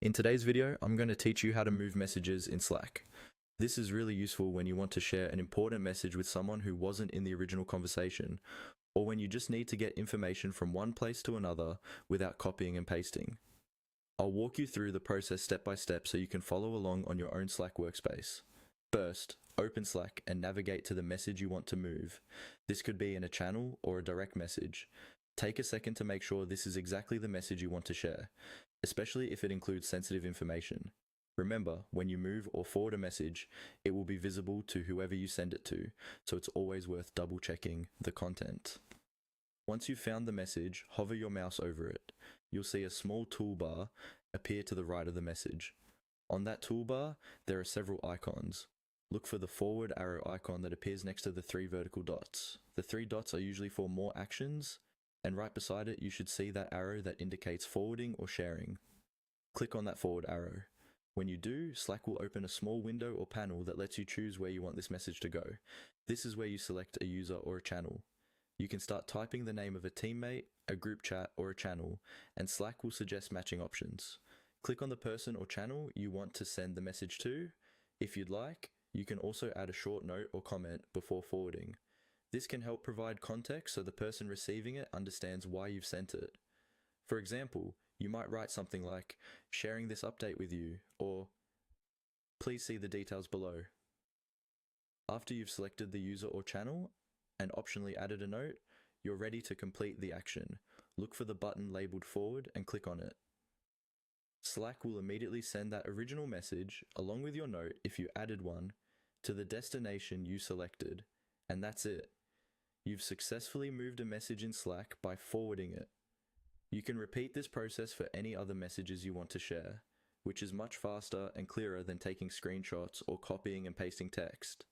In today's video, I'm going to teach you how to move messages in Slack. This is really useful when you want to share an important message with someone who wasn't in the original conversation, or when you just need to get information from one place to another without copying and pasting. I'll walk you through the process step by step so you can follow along on your own Slack workspace. First, open Slack and navigate to the message you want to move. This could be in a channel or a direct message. Take a second to make sure this is exactly the message you want to share, especially if it includes sensitive information. Remember, when you move or forward a message, it will be visible to whoever you send it to, so it's always worth double checking the content. Once you've found the message, hover your mouse over it. You'll see a small toolbar appear to the right of the message. On that toolbar, there are several icons. Look for the forward arrow icon that appears next to the three vertical dots. The three dots are usually for more actions, and right beside it you should see that arrow that indicates forwarding or sharing. Click on that forward arrow. When you do, Slack will open a small window or panel that lets you choose where you want this message to go. This is where you select a user or a channel. You can start typing the name of a teammate, a group chat, or a channel, and Slack will suggest matching options. Click on the person or channel you want to send the message to. If you'd like, you can also add a short note or comment before forwarding. This can help provide context so the person receiving it understands why you've sent it. For example, you might write something like, "Sharing this update with you," or "Please see the details below." After you've selected the user or channel, and optionally added a note, you're ready to complete the action. Look for the button labeled forward and click on it. Slack will immediately send that original message, along with your note if you added one, to the destination you selected, and that's it. You've successfully moved a message in Slack by forwarding it. You can repeat this process for any other messages you want to share, which is much faster and clearer than taking screenshots or copying and pasting text.